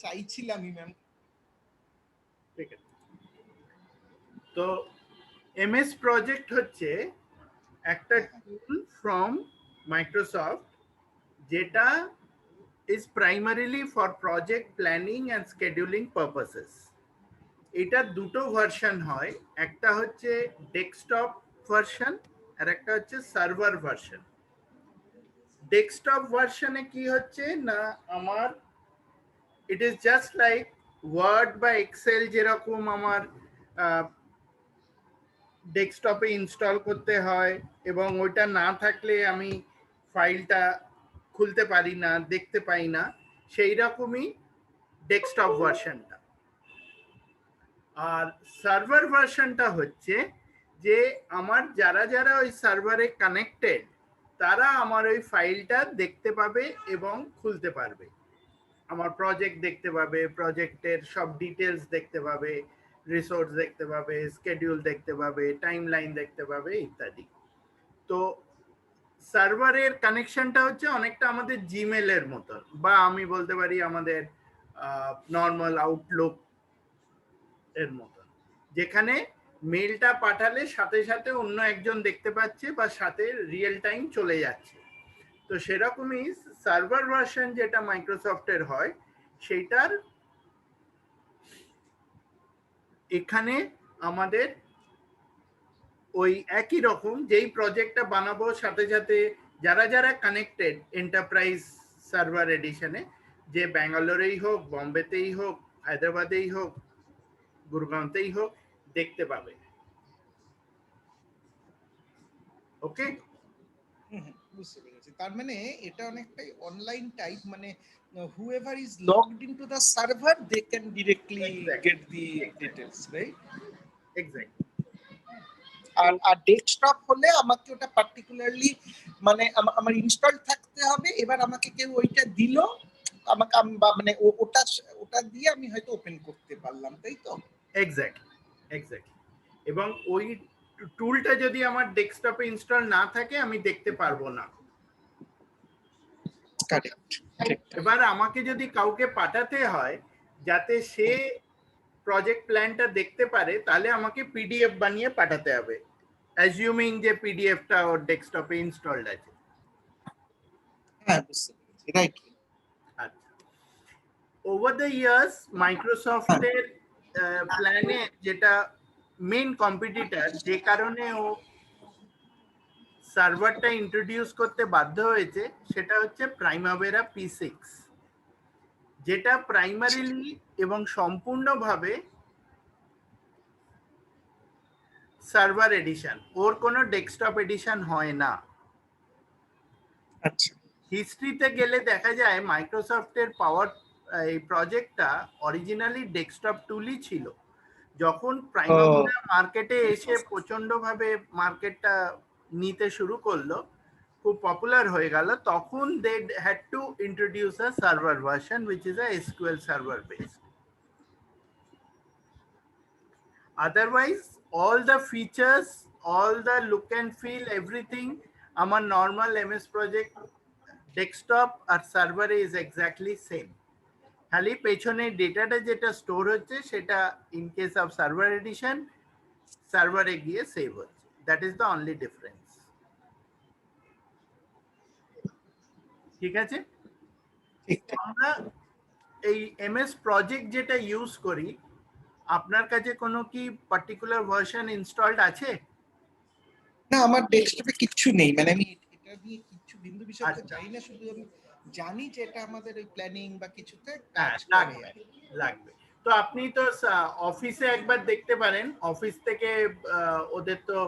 চাইছিলামই ma'am. ঠিক আছে, তো এমএস প্রজেক্ট হচ্ছে একটা টুল ফ্রম মাইক্রোসফট যেটা is primarily for project planning and scheduling purposes. এটা দুটো ভার্সন হয়, একটা হচ্ছে ডেস্কটপ ভার্সন আর একটা হচ্ছে সার্ভার ভার্সন। ডেস্কটপ ভার্সনে কি হচ্ছে না, আমার it is just like word বা এক্সেল যেরকম আমার ডেস্কটপে ইনস্টল করতে হয় এবং ওইটা না থাকলে আমি ফাইলটা খুলতে পারি না, দেখতে পাই না, সেই রকমই ডেস্কটপ ভার্সনটা। আর সার্ভার ভার্সনটা হচ্ছে যে আমার যারা যারা ওই সার্ভারে কানেক্টেড তারা আমার ওই ফাইলটা দেখতে পাবে এবং খুলতে পারবে, আমার প্রজেক্ট দেখতে পাবে, প্রজেক্টের সব ডিটেলস দেখতে পাবে, রিসোর্স দেখতে পাবে, স্কেডিউল দেখতে পাবে, টাইমলাইন দেখতে পাবে ইত্যাদি। তো সার্ভারের কানেকশনটা হচ্ছে অনেকটা আমাদের জিমেল এর মতন, বা আমি বলতে পারি আমাদের নর্মাল আউটলুক এর মতন, যেখানে মেলটা পাঠালে সাথে সাথে অন্য একজন দেখতে পাচ্ছে বা সাথে রিয়েল টাইম চলে যাচ্ছে। তো সেরকমই সার্ভার ভার্সন যেটা মাইক্রোসফটের হয় সেটার এখানে আমাদের ওই একই রকম যেই প্রজেক্টটা বানাবো সাথে সাথে যারা যারা কানেক্টেড এন্টারপ্রাইজ সার্ভার এডিশনে, যে ব্যাঙ্গালোরেই হোক, বম্বেতেই হোক, হায়দ্রাবাদেই হোক, গুরগাঁওতেই হোক, দেখতে পাবে। ওকে, বুঝতে পেরেছি। তার মানে এটা অনেকটাই অনলাইন টাইপ, মানে whoever is logged into the server they can directly get the details, right? Exactly. আর ডেস্কটপ হলে আমাকে ওটা পার্টিকুলারলি মানে আমার ইনস্টল থাকতে হবে, এবার আমাকে কেউ ওইটা দিল আমাকে মানে ওটা ওটা দিয়ে আমি হয়তো ওপেন করতে পারলাম, তাই তো? Exactly, exactly. এবং ওই টুলটা যদি আমার ডেস্কটপে ইনস্টল না থাকে আমি দেখতে পারবো না। এবার আমাকে যদি কাউকে পাঠাতে হয় যাতে সে প্রজেক্ট প্ল্যানটা দেখতে পারে, তাহলে আমাকে পিডিএফ বানিয়ে পাঠাতে হবে, অ্যাজিউমিং যে পিডিএফটা ওর ডেস্কটপে ইনস্টলড আছে। হ্যাঁ, বুঝতে পেরেছি, রাইট। আচ্ছা, ওভার দ্য ইয়ার্স মাইক্রোসফটের প্ল্যানে যেটা মেইন কম্পিটিটর, যে কারণে ও সার্ভারটা ইন্ট্রোডিউস করতে বাধ্য হয়েছে, সেটা হচ্ছে প্রাইমাভেরা P6, যেটা প্রাইমারিলি এবং সম্পূর্ণভাবে সার্ভার এডিশন, ওর কোনো ডেস্কটপ এডিশন হয় না। আচ্ছা, হিস্ট্রিতে গেলে দেখা যায় মাইক্রোসফটের পাওয়ার এই প্রজেক্টটা অরিজিনালি ডেস্কটপ টুলই ছিল। যখন প্রাইমাভেরা মার্কেটে এসে প্রচন্ডভাবে মার্কেটটা নিতে শুরু করলো, খুব পপুলার হয়ে গেল, তখন they had to introduce a server version which is a SQL server based. Otherwise, all the features, all the look and feel, everything, আমার normal MS project desktop আর সার্ভারে is exactly same. খালি পেছনে ডেটাটা যেটা store হচ্ছে সেটা in case of server edition সার্ভারে গিয়ে save হচ্ছে, that is the only difference. ঠিক আছে, আমরা এই MS প্রজেক্ট যেটা ইউজ করি, আপনার কাছে কোনো কি পার্টিকুলার ভার্সন ইনস্টলড আছে? না, আমার ডেস্কটপে কিচ্ছু নেই, মানে আমি এটা নিয়ে কিচ্ছু বিন্দু বিসর্গ জানি না, শুধু আমি জানি যে এটা আমাদের ওই প্ল্যানিং বা কিছুতে কাজ করে। লাগবে। তো আপনি তো অফিসে একবার দেখতে পারেন, অফিস থেকে ওদের তো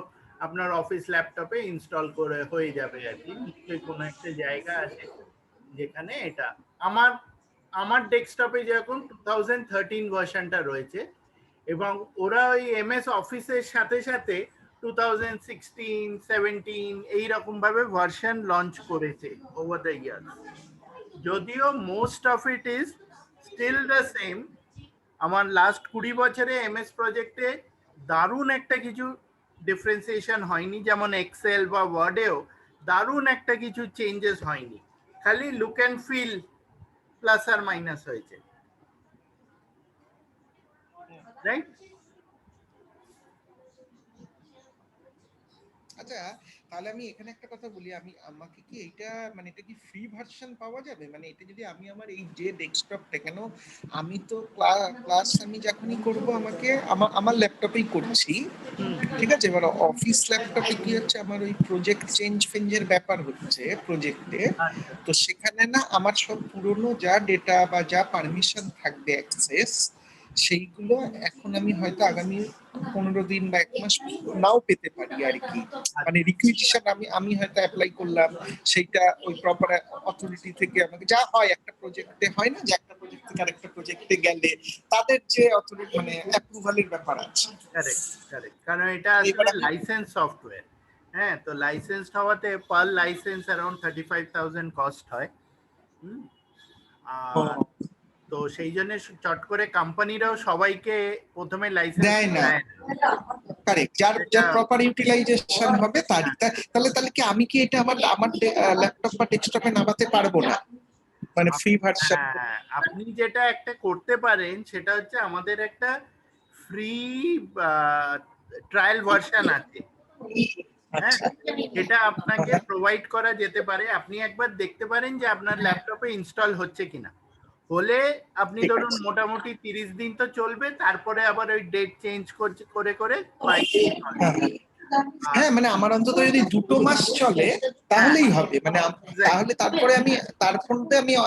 আপনার অফিস ল্যাপটপে ইনস্টল করে হয়ে যাবে আর কি, নিশ্চয়ই কোনো একটা জায়গা আছে যেখানে এটা। আমার ডেস্কটপে যেরকম 2013 ভার্সনটা রয়েছে, এবং ওরা ওই MS অফিসের সাথে সাথে 2016, 17 এইরকম ভাবে ভার্সন লঞ্চ করেছে ওভার দ্য ইয়ার। যদিও most of it is still the same. আমার লাস্ট 20 বছরে MS প্রজেক্টে দারুণ একটা কিছু ডিফারেন্সিয়েশন হয়নি, যেমন এক্সেল বা ওয়ার্ডেও দারুণ একটা কিছু চেঞ্জেস হয়নি, খালি লুক অ্যান্ড ফিল প্লাস আর মাইনাস হয়েছে। রাইট? আচ্ছা, তাহলে আমি এখানে একটা কথা বলি, আমাকে কি এইটা মানে এটা কি ফ্রি ভার্সন পাওয়া যাবে? মানে এটা যদি আমি আমার এই যে ডেস্কটপটা, কেন আমি তো ক্লাস আমি যখনই করব আমাকে আমার ল্যাপটপেই করছি, ঠিক আছে? এবার অফিস ল্যাপটপে কি হচ্ছে, আমার ওই প্রজেক্ট চেঞ্জ ফেঞ্জের ব্যাপার হচ্ছে প্রজেক্টে, আচ্ছা, তো সেখানে না আমার সব পুরনো যা ডেটা বা যা পারমিশন থাকবে অ্যাক্সেস, সেইগুলো এখন আমি হয়তো আগামী 15 দিন বা 1 মাস নাও পেতে পারি আর কি। মানে রিকুইজিশন আমি হয়তো অ্যাপ্লাই করলাম, সেইটা ওই প্রপার অথরিটি থেকে আমাকে, যা হয় একটা প্রজেক্টে হয় না, যে একটা প্রজেক্ট থেকে আরেকটা প্রজেক্টে গেলে তাদের যে অথরিটি মানে অ্যাপ্রুভালের ব্যাপার আছে। কারেক্ট, কারেক্ট, কারণ এটা এবার আসলে আমি লাইসেন্স সফটওয়্যার। হ্যাঁ, তো লাইসেন্স হওয়াতে পার লাইসেন্স অ্যারাউন্ড 35,000 কস্ট হয়। হুম, আর তো সেই জন্য চট করে কোম্পানিরাও সবাইকে প্রথমে লাইসেন্স দেয় না, দেয় না। কারেক্ট, যার এটা যার প্রপার ইউটিলাইজেশন হবে তারই। তাহলে তাহলে কি আমি কি এটা আমার আমার ল্যাপটপ বা ডেস্কটপে নামাতে পারবো না, মানে ফ্রি ভার্সন? হ্যাঁ, আপনি যেটা একটা করতে পারেন সেটা হচ্ছে আমাদের একটা ফ্রি ট্রায়াল ভার্সন আছে। হ্যাঁ, আচ্ছা, যেটা আপনাকে প্রোভাইড করা যেতে পারে। আপনি একবার দেখতে পারেন যে আপনার ল্যাপটপে ইনস্টল হচ্ছে কিনা। হলে আপনি ঠিক ধরুন আছে। মোটামুটি 30 দিন তো চলবে, তারপরে আবার ওই ডেট চেঞ্জ করে করে বাইরে install হ্যাঁ, হবে। আর হ্যাঁ, মানে আমার অন্তত যদি 2 মাস চলে হ্যাঁ, তাহলেই হবে, মানে এক্স্যাক্টলি, তাহলে তারপরে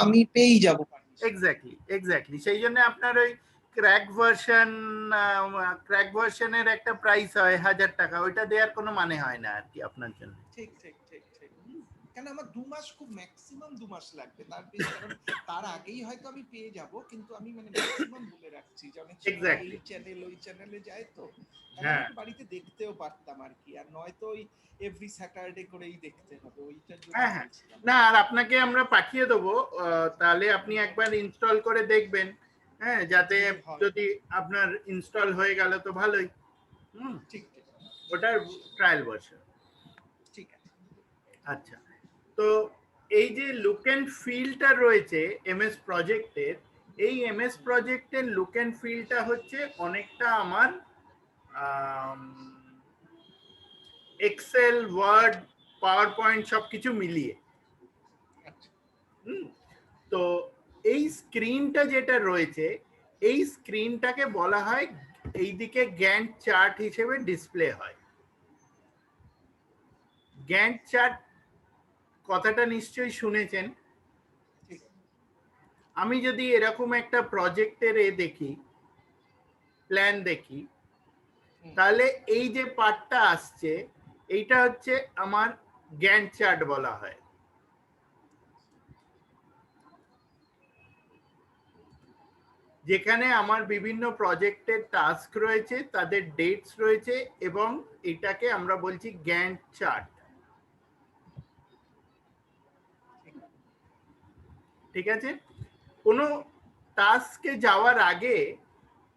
আমি পেয়েই যাবো। Exactly, exactly. সেই জন্য আপনার ওই ক্র্যাক ভার্সন, ক্র্যাক ভার্সনের একটা প্রাইস হয় 1000 টাকা, ওইটা দেওয়ার কোনো মানে হয় না আর কি আপনার জন্য। ঠিক ঠিক ঠিক ঠিক। কেন আমার 2 মাস, খুব ম্যাক্সিমাম 2 মাস লাগবে, তার বেশি, কারণ তার আগেই হয়তো আমি পেয়ে যাব, কিন্তু আমি মানে ম্যাক্সিমাম বলে রাখছি যে অনেক সময় এই এক্স্যাক্টলি, চ্যানেল ওই চ্যানেলে যায়, তো তাহলে আমি হ্যাঁ, একটু বাড়িতে দেখতেও পারতাম আর কি, আর নয়তো ওই এভরি স্যাটারডে করেই দেখতে হবে, ওইটার জন্য হ্যাঁ, হ্যাঁ। বলছিলাম। না, আর আপনাকে আমরা পাঠিয়ে দেবো, তাহলে আপনি একবার ইনস্টল করে দেখবেন। হ্যাঁ, যাতে যদি হয়। যদি আপনার ইনস্টল হয়ে গেল তো ভালোই। হুম, ঠিক ঠিক ওটার ট্রায়াল ভার্সন। ঠিক আছে। আচ্ছা, তো এই যে লুক অ্যান্ড ফিলটা রয়েছে এমএস প্রজেক্টের, এই এমএস প্রজেক্টের লুক অ্যান্ড ফিলটা হচ্ছে অনেকটা আমার এক্সেল, ওয়ার্ড, পাওয়ার পয়েন্ট সবকিছু মিলিয়ে। আচ্ছা, হুম, তো এই স্ক্রিনটা যেটা রয়েছে, এই স্ক্রিনটাকে বলা হয়, এইদিকে গ্যান্ট চার্ট হিসেবে ডিসপ্লে হয়। গ্যান্ট চার্ট কথাটা নিশ্চয়ই শুনেছেন। ঠিক। আমি যদি এরকম একটা প্রজেক্টের দেখি, প্ল্যান দেখি, হুম, তাহলে এই যে পার্টটা আসছে, এইটা হচ্ছে আমার গ্যান্ট চার্ট বলা হয়। যেখানে আমার বিভিন্ন প্রজেক্টের টাস্ক রয়েছে, তাদের ডেটস রয়েছে, এবং এটাকে আমরা বলছি গ্যান্ট চার্ট। ঠিক। ঠিক আছে, কোনো টাস্কে যাওয়ার আগে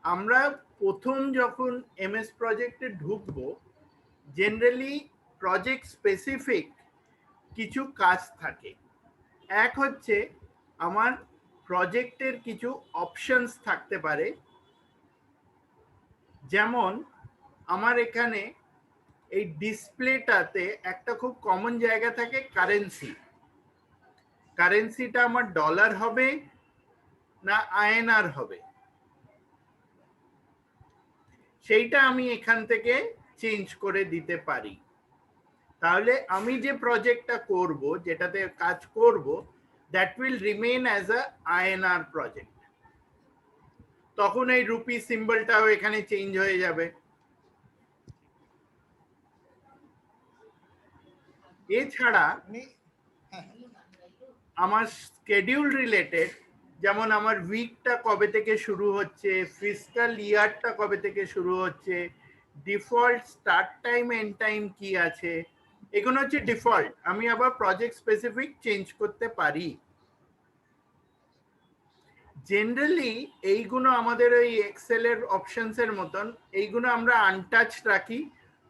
আমরা প্রথম যখন এমএস প্রজেক্টে ঢুকবো, জেনারেলি প্রজেক্ট স্পেসিফিক কিছু কাজ থাকে। এক হচ্ছে আমার প্রজেক্টের কিছু অপশনস থাকতে পারে, যেমন আমার এখানে এই ডিসপ্লেটাতে একটা খুব কমন জায়গা থাকে, কারেন্সি। কারেন্সিটা আমার ডলার হবে না আইএনআর হবে, সেইটা আমি এখান থেকে চেঞ্জ করে দিতে পারি। তাহলে আমি যে প্রজেক্টটা করব, যেটাতে কাজ করব, that will remain as a INR project. তখন এই রুপি সিম্বলটাও এখানে চেঞ্জ হয়ে যাবে। এছাড়া মানে হ্যাঁ, আমার স্কেডিউল রিলেটেড, যেমন আমার উইকটা কবে থেকে শুরু হচ্ছে, ফিসকাল ইয়ারটা কবে থেকে শুরু হচ্ছে, default start time end time কি আছে, এগুলো হচ্ছে ডিফল্ট। আমি আবার প্রজেক্ট স্পেসিফিক চেঞ্জ করতে পারি। জেনারেলি এইগুলো আমাদের ওই এক্সেলের অপশনস এর মতন, এইগুলো আমরা আনটাচ রাখি,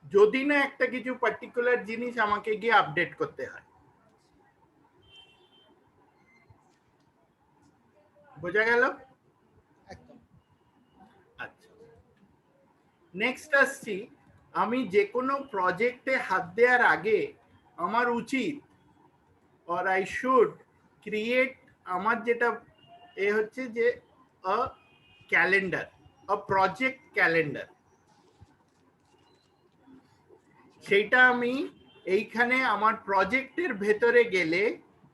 যদি না একটা কিছু পার্টিকুলার জিনিস আমাকে গিয়ে আপডেট করতে হয়। বোঝা গেল? একদম। আচ্ছা, নেক্সট আসছি, আমি যে কোনো প্রজেক্টে হাত দেওয়ার আগে আমার উচিত or I should create আমার যেটা হচ্ছে যে a calendar, a project calendar। সেইটা আমি এইখানে আমার প্রজেক্টের ভেতরে গেলে,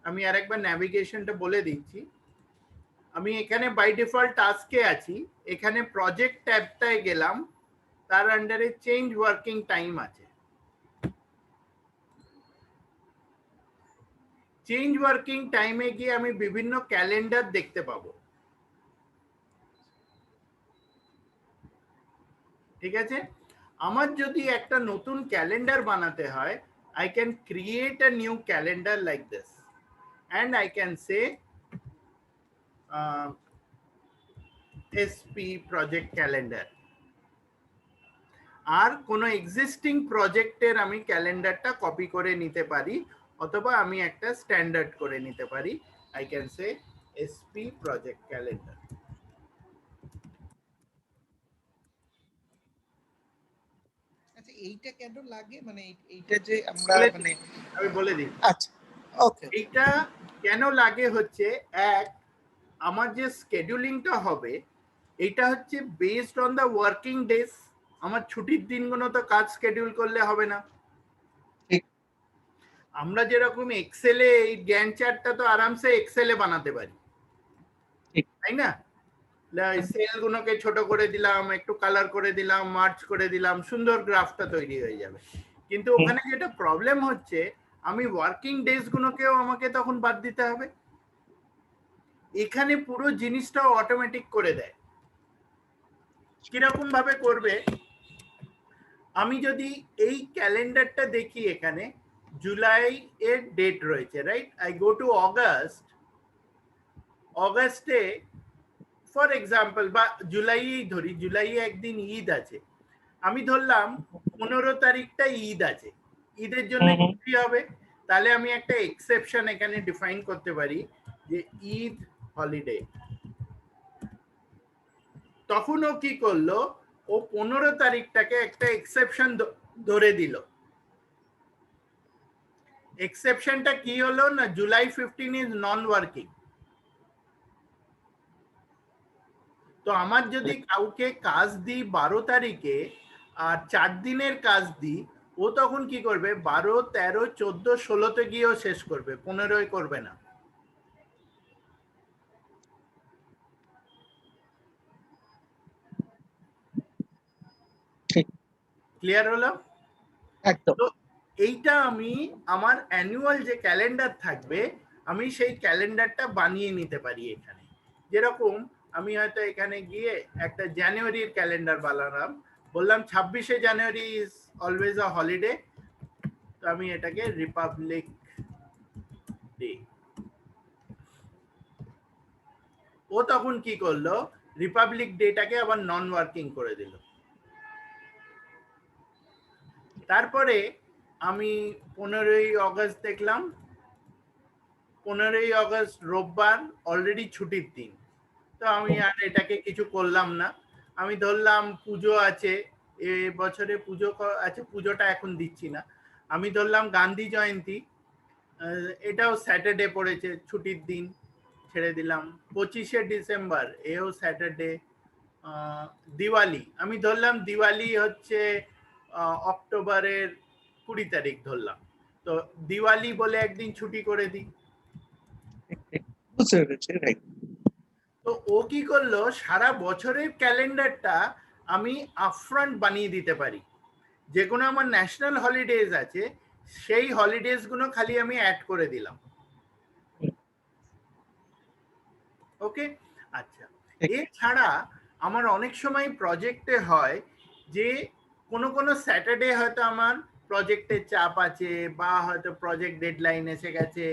আমি আরেকবার ন্যাভিগেশনটা বলে দিচ্ছি। আমি এখানে বাই ডিফল্ট টাস্কে আছি, এখানে প্রজেক্ট ট্যাবটায় গেলাম, তার আন্ডারে চেঞ্জ ওয়ার্কিং টাইম আছে। চেঞ্জ ওয়ার্কিং টাইমে গিয়ে আমি বিভিন্ন ক্যালেন্ডার দেখতে পাবো। ঠিক আছে, আমার যদি একটা নতুন ক্যালেন্ডার বানাতে হয়, I can create a new calendar like this and I can say SP project calendar। আর কোনো এক্সিস্টিং প্রজেক্টের আমি ক্যালেন্ডারটা কপি করে নিতে পারি, অথবা আমি একটা স্ট্যান্ডার্ড করে নিতে পারি। I can say SP project calendar। আচ্ছা এইটা কেন লাগে, মানে এইটা যে আমরা মানে আমি বলে দিই। আচ্ছা ওকে, এইটা কেন লাগে হচ্ছে, এক, আমার যে স্কেডিউলিংটা হবে এটা হচ্ছে based on the working days. আমার ছুটির দিনগুলো তো কাজ স্কেডিউল করলে হবে না। আমরা যেরকম এক্সেলে এই গ্যান্ট চার্টটা তো আরামসে এক্সেলে বানাতে পারি, তাই না? সেলগুলোকে ছোট করে দিলাম, একটু কালার করে দিলাম, মার্চ করে দিলাম, সুন্দর গ্রাফটা তৈরি হয়ে যাবে। কিন্তু ওখানে যেটা প্রবলেম হচ্ছে, আমি ওয়ার্কিং ডেজ গুলোকেও আমাকে তখন বাদ দিতে হবে। এখানে পুরো জিনিসটা অটোমেটিক করে দেয়। কিরকম ভাবে করবে, আমি যদি এই ক্যালেন্ডারটা দেখি, এখানে জুলাই এর ডেট রয়েছে, right? I go to August, অগাস্টে ফর এক্সাম্পল, বা জুলাই ধরি, জুলাই একদিন ঈদ আছে, আমি ধরলাম 15 তারিখটা ঈদ আছে, ঈদের জন্য কি হবে, তাহলে আমি একটা এক্সেপশন এখানে ডিফাইন করতে পারি যে ঈদ হলিডে। তখন ও কি করলো, ও 15 তারিখটাকে একটা এক্সেপশন ধরে দিল। এক্সেপশনটা কি হলো না, জুলাই 15 ইজ নন ওয়ার্কিং। তো আমার যদি কাউকে কাজ দিই 12 তারিখে আর 4 দিনের কাজ দিই, ও তখন কি করবে, 12, 13, 14, 16-তে গিয়েও শেষ করবে, 15-য় করবে না। ক্লিয়ার হলো? একদম। তো এইটা আমি আমার অ্যানুয়াল যে ক্যালেন্ডার থাকবে, আমি সেই ক্যালেন্ডারটা বানিয়ে নিতে পারি এখানে। যেরকম আমি হয়তো এখানে গিয়ে একটা জানুয়ারির ক্যালেন্ডার বানালাম, বললাম 26শে January is always a holiday, তো আমি এটাকে রিপাবলিক ডে। ও তখন কি করলো, রিপাবলিক ডেটাকে আবার নন ওয়ার্কিং করে দিল। তারপরে আমি 15ই অগস্ট দেখলাম, 15ই অগস্ট রোববার, অলরেডি ছুটির দিন, তো আমি আর এটাকে কিছু করলাম না। আমি ধরলাম পুজো আছে, এ বছরে পুজো আছে, পুজোটা এখন দিচ্ছি না। আমি ধরলাম গান্ধী জয়ন্তী, এটাও স্যাটারডে পড়েছে, ছুটির দিন, ছেড়ে দিলাম। 25শে ডিসেম্বর, এও স্যাটারডে। দিওয়ালি, আমি ধরলাম দিওয়ালি হচ্ছে অক্টোবরের 20 তারিখ ধরলাম, তো দিওয়ালি বলে একদিন ছুটি করে দিই। বুঝতে পেরেছি, রাইট। তো ও কি করলো, সারা বছরের ক্যালেন্ডারটা আমি আপফ্রন্ট বানিয়ে দিতে পারি। যে কোনো আমার ন্যাশনাল হলিডেজ আছে, সেই হলিডেজ গুলো খালি আমি অ্যাড করে দিলাম। ওকে, আচ্ছা। এছাড়া আমার অনেক সময় প্রজেক্টে হয় যে কোনো স্যাটারডে হয়তো আমার প্রজেক্টের চাপ আছে, বা হয়তো প্রজেক্ট ডেডলাইন এসে গেছে,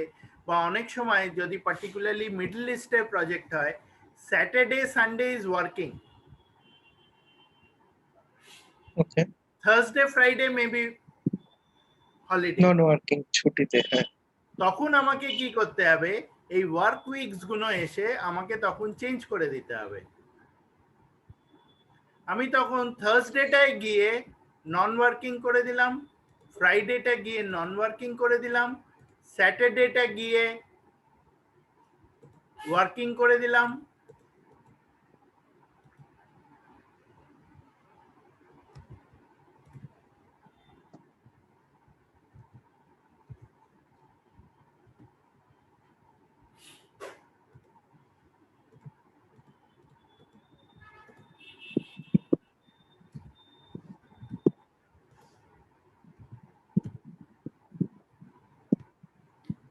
বা অনেক সময় যদি পার্টিকুলারলি মিডল ইস্টের প্রজেক্ট হয়, Saturday Sunday is working, okay, Thursday Friday maybe holiday, non working, ছুটিতে। হ্যাঁ, তখন আমাকে কি করতে হবে, এই ওয়ার্ক উইকস গুলো এসে আমাকে তখন চেঞ্জ করে দিতে হবে। আমি তখন থার্সডেটায় গিয়ে নন ওয়ার্কিং করে দিলাম, ফ্রাইডেটা গিয়ে নন ওয়ার্কিং করে দিলাম, স্যাটারডেটা গিয়ে ওয়ার্কিং করে দিলাম,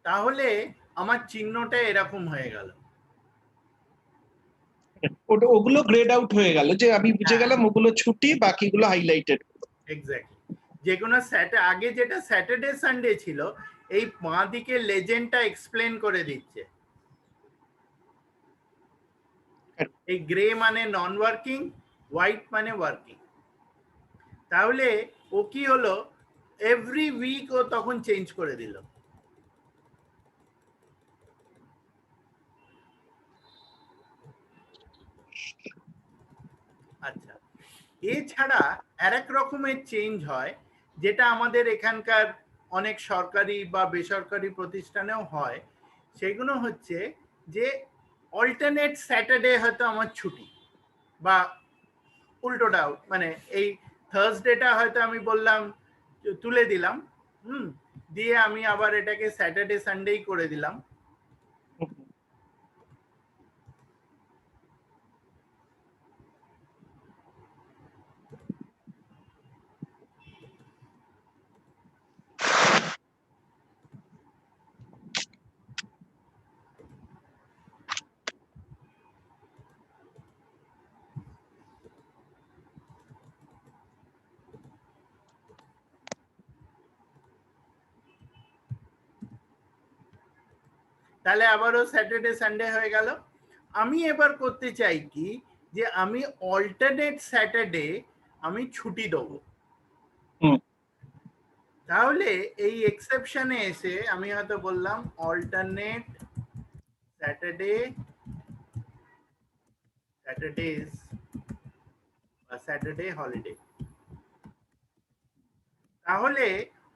তাহলে আমার চিহ্নটা এরকম হয়ে গেল। ওগুলো গ্রেড আউট হয়ে গেল, যে আমি বুঝে গেলাম ওগুলো ছুটি, বাকিগুলো হাইলাইটেড। এক্স্যাক্টলি। যে কোনো আগে যেটা স্যাটারডে সানডে ছিল, এই বাঁ দিকে লেজেন্ডটা এক্সপ্লেন করে দিচ্ছে। এই গ্রে মানে নন ওয়ার্কিং, হোয়াইট মানে ওয়ার্কিং। তাহলে ও কি হলো, এভরি উইক ও তখন চেঞ্জ করে দিল। আচ্ছা, এছাড়া আরেক রকমের চেঞ্জ হয়, যেটা আমাদের এখানকার অনেক সরকারি বা বেসরকারি প্রতিষ্ঠানেও হয়। সেগুলো হচ্ছে যে অল্টারনেট স্যাটারডে হয়তো আমার ছুটি, বা উল্টোটাও, মানে এই থার্সডেটা হয়তো আমি বললাম তুলে দিলাম, দিয়ে আমি আবার এটাকে স্যাটারডে সানডেই করে দিলাম। তাহলে আবারও স্যাটারডে সানডে হয়ে গেল। আমি এবার করতে চাই কি, যে আমি অল্টারনেট স্যাটারডে আমি ছুটি দেবো। তাহলে এই এক্সেপশনে এসে আমি হয়তো বললাম অল্টারনেট স্যাটারডেজ বা স্যাটারডে হলিডে। তাহলে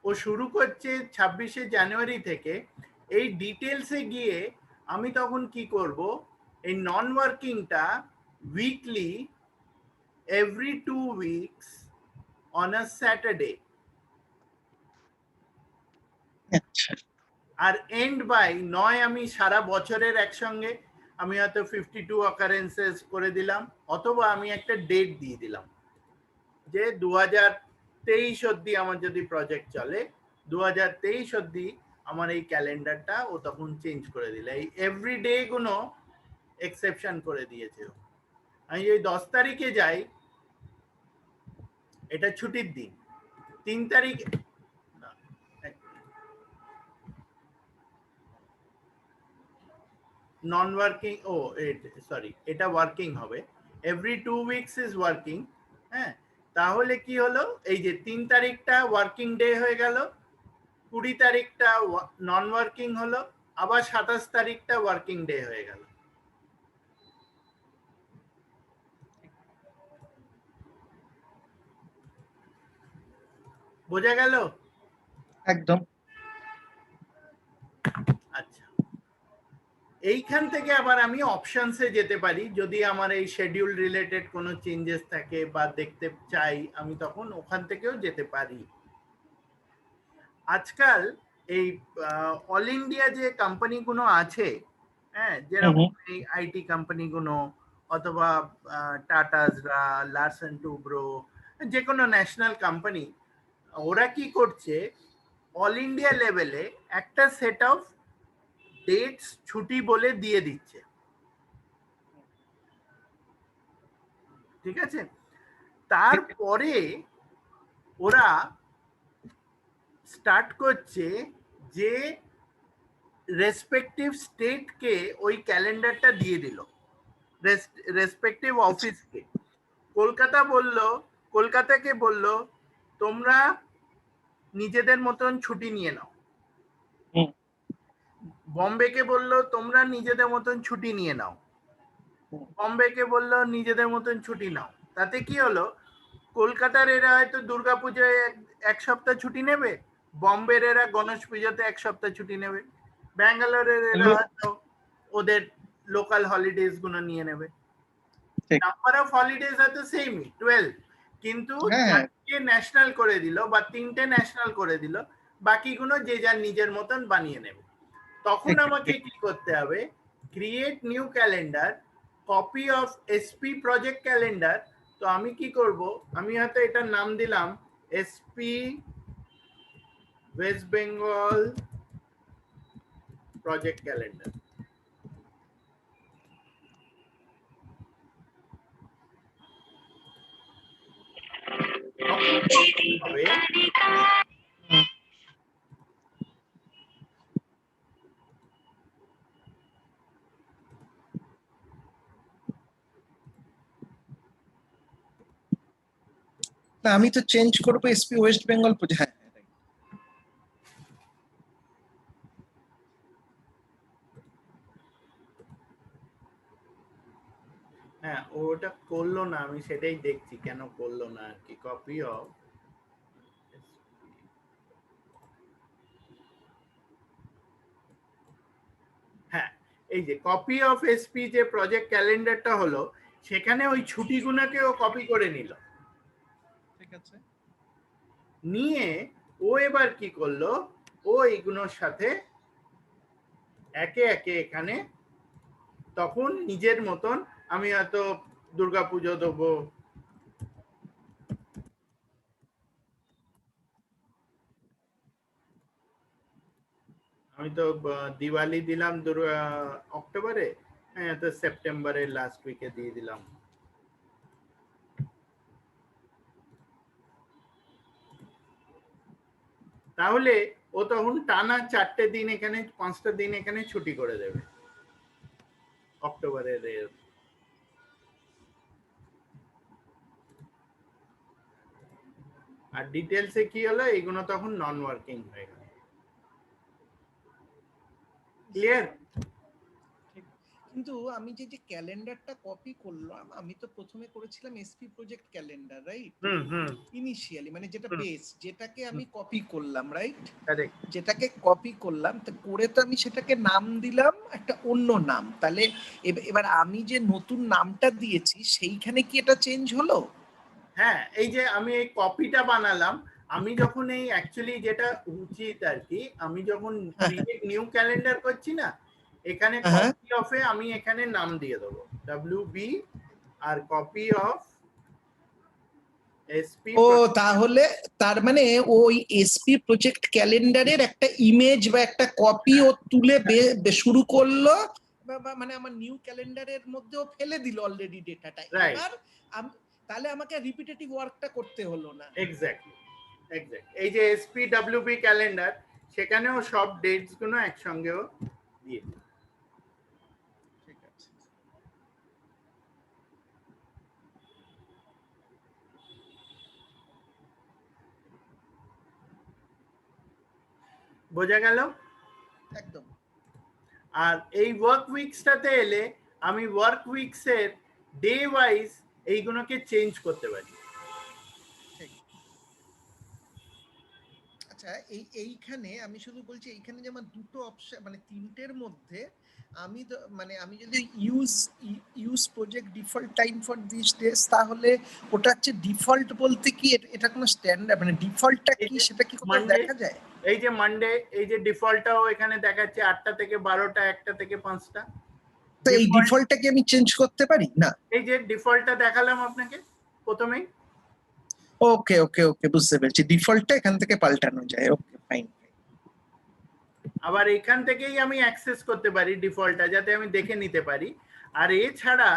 ও শুরু করছে 26শে জানুয়ারি থেকে। এই ডিটেলসে গিয়ে আমি তখন কি করব, এই নন ওয়ার্কিংটা weekly every 2 weeks on a Saturday, আর এন্ড বাই নয় আমি সারা বছরের একসঙ্গে আমি হয়তো 52 অকারেন্সেস করে দিলাম, অথবা আমি একটা ডেট দিয়ে দিলাম যে 2023 অবধি আমার যদি প্রজেক্ট চলে, 2023 অবধি আমার এই ক্যালেন্ডারটা ও তখন চেঞ্জ করে দিল। এই এভরি ডে গুলো এক্সেপশন করে দিয়েছে। আমি ওই 10 তারিখে যাই, এটা ছুটির দিন। 3 তারিখ নন ওয়ার্কিং, ও সরি, এটা ওয়ার্কিং হবে। Every 2 weeks is working. হ্যাঁ, তাহলে কি হলো, এই যে 3 তারিখটা ওয়ার্কিং ডে হয়ে গেল, 20 তারিখটা নন ওয়ার্কিং হলো, আবার 27 তারিখটা ওয়ার্কিং ডে হয়ে গেল। বোঝা গেল? একদম। আচ্ছা, এইখান থেকে আবার আমি অপশনসে যেতে পারি, যদি আমার এই শিডিউল রিলেটেড কোনো চেঞ্জেস থাকে বা দেখতে চাই, আমি তখন ওখান থেকেও যেতে পারি। আজকাল এই অল ইন্ডিয়া যে কোম্পানিগুলো আছে, হ্যাঁ, যেরকম এই আইটি কোম্পানিগুলো অথবা টাটাজরা, লারসেন টুব্রো, যে কোনো ন্যাশনাল কোম্পানি, ওরা কি করছে, অল ইন্ডিয়া লেভেলে একটা সেট অফ ডেটস ছুটি বলে দিয়ে দিচ্ছে। ঠিক আছে, তারপরে ওরা স্টার্ট করছে যে রেসপেক্টিভ স্টেটকে ওই ক্যালেন্ডারটা দিয়ে দিল, রেসপেক্টিভ অফিসকে। কলকাতা বলল, কলকাতাকে বলল তোমরা নিজেদের মতন ছুটি নিয়ে নাও। বম্বেকে বলল তোমরা নিজেদের মতন ছুটি নিয়ে নাও। বম্বেকে বলল নিজেদের মতন ছুটি নাও। তাতে কি হলো, কলকাতার এরা হয়তো দুর্গাপূজায় এক সপ্তাহ ছুটি নেবে, বম্বের এরা গণেশ পুজোতে এক সপ্তাহ ছুটি নেবে, ব্যাঙ্গালোরের এরা হয়তো ওদের লোকাল হলিডেজ গুলো নিয়ে নেবে। নাম্বার অফ হলিডেজ হয়তো সেমই 12, কিন্তু চারটে ন্যাশনাল করে দিল বা 3টে ন্যাশনাল করে দিল, বাকিগুলো যে যার নিজের মতন বানিয়ে নেবে। তখন আমাকে কি করতে হবে, create new calendar, copy of SP project calendar. তো আমি কি করব, আমি হয়তো এটার নাম দিলাম SP West Bengal project calendar. না আমি তো চেঞ্জ করবো এসপি ওয়েস্ট বেঙ্গল পূজা। হ্যাঁ ওটা করলো না, আমি সেটাই দেখছি কেন করলো না আর কি। কপি অফ, হ্যাঁ এই যে কপি অফ এসপি যে প্রজেক্ট ক্যালেন্ডারটা হলো, সেখানে ওই ছুটিগুলোকেও কপি করে নিল। ঠিক আছে, নিয়ে ও এবার কি করলো, ও এইগুলোর সাথে একে একে এখানে তখন নিজের মতন, আমি হয়তো দুর্গাপুজো দেবো, আমি তো দিওয়ালি দিলাম অক্টোবরে, হ্যাঁ তো সেপ্টেম্বরের লাস্ট উইকে দিয়ে দিলাম। তাহলে ও তখন টানা 4টে দিন এখানে, 5টা দিন এখানে ছুটি করে দেবে অক্টোবরের। আর ডিটেলসে কি হলো, এগুলো তখন নন ওয়ার্কিং হয়ে গেল। ক্লিয়ার? কিন্তু আমি যে ক্যালেন্ডারটা কপি করলাম, আমি তো প্রথমে করেছিলাম SP project calendar, right? Initially মানে যেটা বেস, যেটাকে আমি কপি করলাম, রাইট? যেটাকে কপি করলাম, তো করে তো আমি সেটাকে নাম দিলাম একটা অন্য নাম। তাহলে এবার আমি যে নতুন নামটা দিয়েছি সেইখানে কি এটা চেঞ্জ হলো? হ্যাঁ এই যে আমি এই কপিটা বানালাম, আমি যখন এই অ্যাকচুয়ালি যেটা উচিত আর কি, আমি যখন ক্রিয়েট নিউ ক্যালেন্ডার করছি না, এখানে কপি অফে আমি এখানে নাম দিয়ে দেবো WB আর কপি অফ এসপি। ও তাহলে তার মানে ওই এসপি প্রজেক্ট ক্যালেন্ডারের একটা ইমেজ বা একটা কপি ও তুলে শুরু করলো, মানে আমার নিউ ক্যালেন্ডারের মধ্যেও ফেলে দিল অলরেডি ডেটাটা। এবার তাহলে আমাকে রিপিটেটিভ ওয়ার্কটা করতে হলো না। Exactly exactly. এই যে এসপি ডব্লিউবি ক্যালেন্ডার, সেখানেও সব ডেটস গুলো একসঙ্গেও দিয়ে দিই। ঠিক আছে, বোঝা গেল? একদম। আর এই ওয়ার্ক উইকসটাতে এলে আমি ওয়ার্ক উইকসের ডে ওয়াইজ এইগুলোকে চেঞ্জ করতে পারি। আচ্ছা এইখানে আমি শুধু বলছি, এইখানে যেমন দুটো অপশন, মানে তিনটের মধ্যে আমি তো মানে আমি যদি use project default time for this days, তাহলে ওটা হচ্ছে ডিফল্ট বলতে কি এটা কোনো স্ট্যান্ডার্ড, মানে ডিফল্টটা কি সেটা কি কোথাও দেখা যায়? এই যে মানডে, এই যে ডিফল্টটাও এখানে দেখাচ্ছে 8টা থেকে 12টা, 1টা থেকে 5টা। তো এই ডিফল্টটা কি আমি চেঞ্জ করতে পারি না? এই যে ডিফল্টটা দেখালাম আপনাকে প্রথমেই। ওকে ওকে ওকে, বুঝতে পেরেছি, ডিফল্টটা এখান থেকে পাল্টানো যায়। Okay fine. আবার এখান থেকেই আমি অ্যাক্সেস করতে পারি ডিফল্টটা, যাতে আমি দেখে নিতে পারি। আর এছাড়া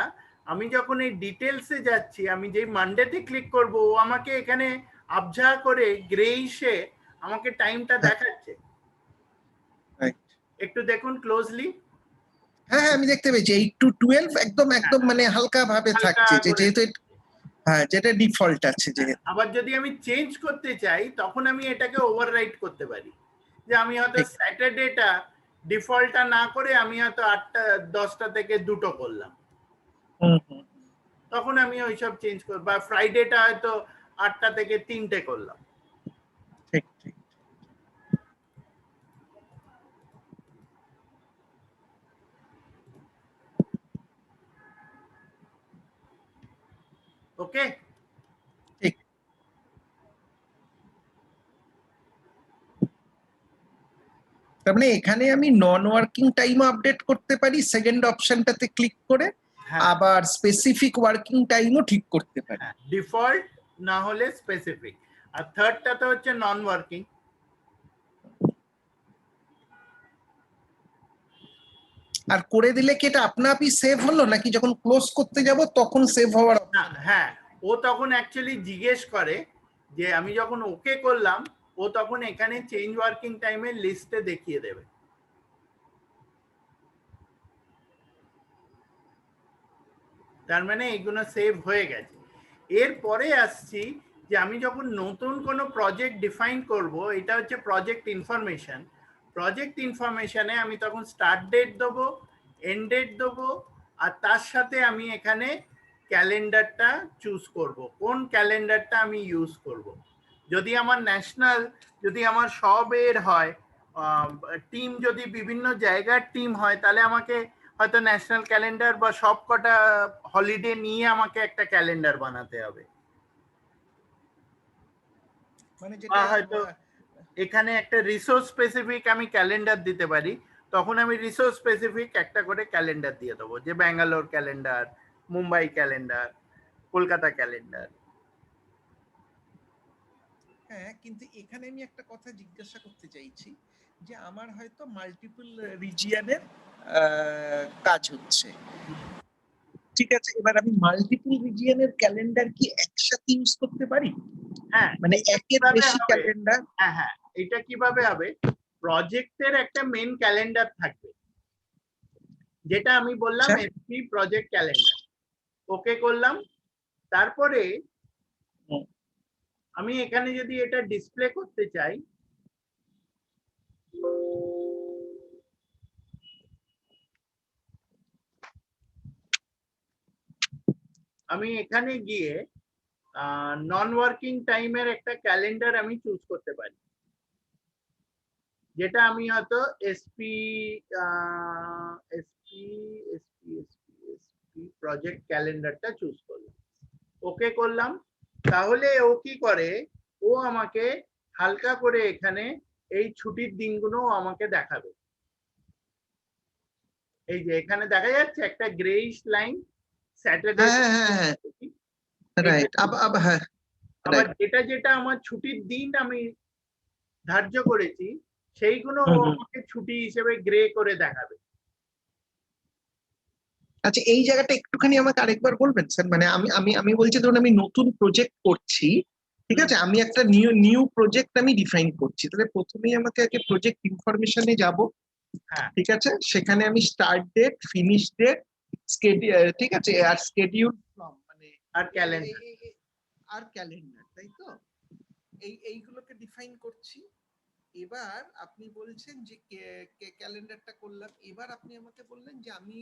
আমি যখন এই ডিটেলসে যাচ্ছি, আমি যেই মানডেতে ক্লিক করব, ও আমাকে এখানে আবঝা করে গ্রেইশে আমাকে টাইমটা দেখাচ্ছে। একটু দেখুন ক্লোজলি। হ্যাঁ আমি দেখতে পেয়েছি 8 to 12 একদম একদম মানে হালকা ভাবে থাকছে, যেহেতু হ্যাঁ যেটা ডিফল্ট আছে। যে আবার যদি আমি চেঞ্জ করতে চাই, তখন আমি এটাকে ওভাররাইট করতে পারি, যে আমি হয়তো স্যাটারডেটা ডিফল্টটা না করে আমি হয়তো 8টা 10টা থেকে 2টো করলাম। তখন আমি ওইসব চেঞ্জ করব, বা ফ্রাইডেটা হয়তো 8টা থেকে 3টে করলাম। ঠিক ঠিক। ওকে, ঠিক। তার মানে এখানে আমি নন ওয়ার্কিং টাইমও আপডেট করতে পারি সেকেন্ড অপশনটাতে ক্লিক করে, হ্যাঁ আবার স্পেসিফিক ওয়ার্কিং টাইমও ঠিক করতে পারি। হ্যাঁ, ডিফল্ট না হলে স্পেসিফিক, আর থার্ডটাতে হচ্ছে নন ওয়ার্কিং। আর করে দিলে কি এটা আপনা আপনি সেভ হলো, নাকি যখন ক্লোজ করতে যাব তখন সেভ হওয়ার না, option? হ্যাঁ, ও তখন অ্যাকচুয়ালি জিজ্ঞেস করে যে আমি যখন ওকে করলাম, ও তখন এখানে চেঞ্জ ওয়ার্কিং টাইমের লিস্টে দেখিয়ে দেবে। তার মানে এগুলো সেভ হয়ে গেছে। এরপরে আসছি যে আমি যখন নতুন কোনো প্রজেক্ট ডিফাইন করব, এটা হচ্ছে প্রজেক্ট ইনফরমেশন। প্রজেক্ট ইনফরমেশনে আমি তখন স্টার্ট ডেট দেবো, এন্ড ডেট দেবো, আর তার সাথে আমি এখানে ক্যালেন্ডারটা চুজ করব, কোন ক্যালেন্ডারটা আমি ইউজ করব। যদি আমার ন্যাশনাল, যদি আমার সবের হয়, টিম যদি বিভিন্ন জায়গার টিম হয়, তাহলে আমাকে হয়তো ন্যাশনাল ক্যালেন্ডার বা সব কটা হলিডে নিয়ে আমাকে একটা ক্যালেন্ডার বানাতে হবে। মানে বা যেটা হয়তো এখানে একটা রিসোর্স স্পেসিফিক আমি ক্যালেন্ডার দিতে পারি, তখন আমি রিসোর্স স্পেসিফিক একটা করে ক্যালেন্ডার দিয়ে দেবো, যে Bangalore calendar, Mumbai calendar, Kolkata calendar. হ্যাঁ, কিন্তু এখানে আমি একটা কথা জিজ্ঞাসা করতে চাইছি, যে আমার হয়তো মাল্টিপল রিজিয়নের কাজ হচ্ছে, ঠিক আছে, এবার আমি মাল্টিপল রিজিয়নের ক্যালেন্ডার কি একসাথে ইউজ করতে পারি? হ্যাঁ, মানে একের কিভাবে বেশি হবে? ক্যালেন্ডার? হ্যাঁ হ্যাঁ, এটা কিভাবে হবে? প্রজেক্টের একটা মেন ক্যালেন্ডার থাকবে, যেটা আমি বললাম আচ্ছা। SP project calendar. ওকে করলাম। তারপরে আমি এখানে যদি এটা ডিসপ্লে করতে চাই, আমি এখানে গিয়ে নন ওয়ার্কিং টাইমের একটা ক্যালেন্ডার আমি চুজ করতে পারি, যেটা আমি হয়তো SP SP SP SP SP project ক্যালেন্ডারটা চুজ করলাম, ওকে করলাম। তাহলে ও কি করে, ও আমাকে হালকা করে এখানে এই ছুটির দিনগুলো আমাকে দেখাবে। এই যে এখানে দেখা যাচ্ছে একটা গ্রেইশ লাইন, স্যাটারডে। হ্যাঁ হ্যাঁ হ্যাঁ, রাইট। হ্যাঁ, আবার যেটা যেটা আমার ছুটির দিন আমি ধার্য করেছি, সেইগুলো ও আমাকে ছুটি হিসেবে গ্রে করে দেখাবে। আচ্ছা, এই জায়গাটা একটুখানি আমাকে আরেকবার বলবেন স্যার? মানে আমি আমি আমি বলছি, ধরুন আমি নতুন প্রজেক্ট করছি, ঠিক আছে, আমি একটা নিউ নিউ প্রজেক্ট আমি ডিফাইন করছি, তাহলে প্রথমেই আমাকে আগে প্রজেক্ট ইনফরমেশনে যাব, হ্যাঁ, ঠিক আছে, সেখানে আমি স্টার্ট ডেট, ফিনিশ ডেট, ঠিক আছে, আর স্কেডিউল ফ্রম, মানে আর ক্যালেন্ডার। আর ক্যালেন্ডার, তাই তো? এইগুলোকে ডিফাইন করছি। এবার আপনি বলছেন যে ক্যালেন্ডারটা করলাম, এবার আপনি আমাকে বললেন যে আমি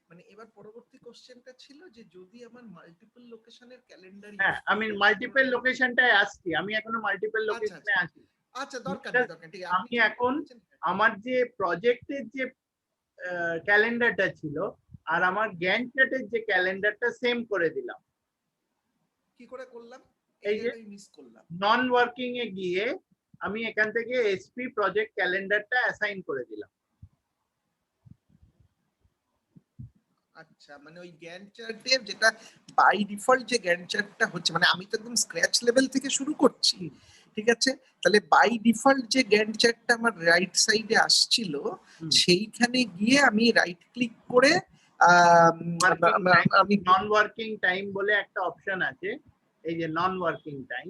মানে এবার পরবর্তী কোশ্চেনটা ছিল যে যদি আমার মাল্টিপল লোকেশনের ক্যালেন্ডার, হ্যাঁ, আমি মাল্টিপল লোকেশনটায় আসছি, আমি এখনো মাল্টিপল লোকেশনে আছি। আচ্ছা, দরকার নেই, দরকার, ঠিক আছে। আমি এখন আমার যে প্রজেক্টের যে ক্যালেন্ডারটা ছিল আর আমার গ্যান্ট চার্টের যে ক্যালেন্ডারটা সেম করে দিলাম। কি করে করলাম? এই যে মিস করলাম। নন ওয়ার্কিং এ গিয়ে আমি এখান থেকে এসপি প্রজেক্ট ক্যালেন্ডারটা অ্যাসাইন করে দিলাম। আচ্ছা, মানে ওই গ্যান্ট চার্টের যেটা বাই ডিফল্ট যে গ্যান্ট চার্টটা হচ্ছে, মানে আমি তো একদম স্ক্র্যাচ লেভেল থেকে শুরু করছি, ঠিক আছে, তাহলে বাই ডিফল্ট যে গ্যান্ট চার্টটা আমার রাইট সাইডে আসছিল, সেইখানে গিয়ে আমি রাইট ক্লিক করে আমি নন ওয়ার্কিং টাইম বলে একটা অপশন আছে, এই যে নন ওয়ার্কিং টাইম।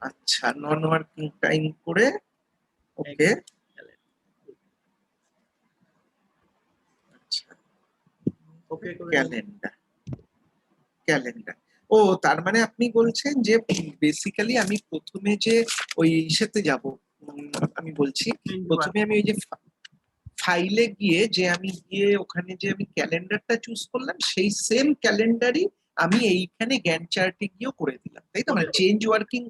আচ্ছা, নন ওয়ার্কিং টাইম করে ওকে। আচ্ছা, ওকে, ক্যালেন্ডার, ক্যালেন্ডার। ও, তার মানে আপনি বলছেন যে বেসিক্যালি আমি প্রথমে যে ওই ইসেতে যাব, আমি বলছি প্রথমে আমি ওই যে ফাইলে গিয়ে যে আমি গিয়ে ওখানে যে আমি ক্যালেন্ডারটা চুজ করলাম সেই সেম ক্যালেন্ডারই আমি এইখানে গ্যান্ট চার্টে গিয়েও করে দিলাম, তাই তো? মানে চেঞ্জ ওয়ার্কিং,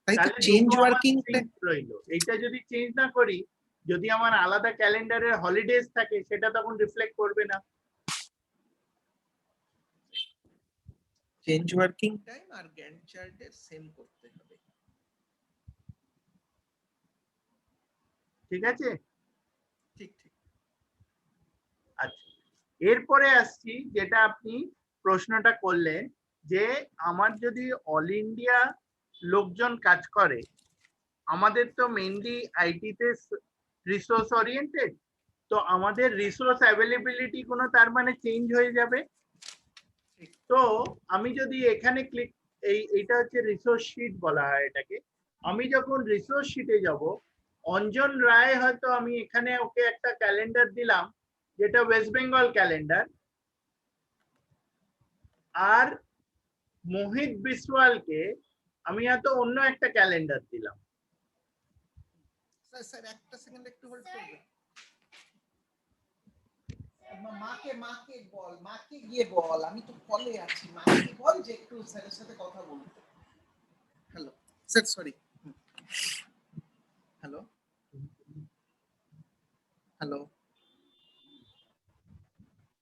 তাই তো? তাহলে চেঞ্জ দুটো আমার ওয়ার্কিং চেঞ্জ রইলো। এইটা যদি চেঞ্জ না করি, যদি আমার আলাদা ক্যালেন্ডারের হলিডেজ থাকে সেটা তখন রিফ্লেক্ট করবে না। চেঞ্জ ওয়ার্কিং টাইম আর গ্যান্ট চার্টে সেম করতে হবে। ঠিক আছে? ঠিক ঠিক। আচ্ছা, এরপরে আসছি যেটা আপনি প্রশ্নটা করলেন, যে আমার যদি অল ইন্ডিয়া লোকজন কাজ করে, আমাদের তো মেইনলি আইটিতে রিসোর্স ওরিয়েন্টেড, তো আমাদের রিসোর্স অ্যাভেলেবিলিটি কোনো তার মানে চেঞ্জ হয়ে যাবে। তো আমি যদি এখানে ক্লিক, এইটা হচ্ছে রিসোর্স শিট বলা হয় এটাকে। আমি যখন রিসোর্স শিটে যাব, অঞ্জন রায় হয়তো আমি এখানে ওকে একটা ক্যালেন্ডার দিলাম যেটা ওয়েস্ট বেঙ্গল ক্যালেন্ডার, আর মোহিত বিসওয়ালকে আমি হয়তো অন্য একটা ক্যালেন্ডার দিলাম। স্যার স্যার একটা সেকেন্ড একটু হোল্ড করবেন। মাকে বল, মাকে গিয়ে বল, আমি তো কলে আছি, মাকে বল যে একটু স্যারের সাথে কথা বলতে। Hello sir, sorry. Hello hello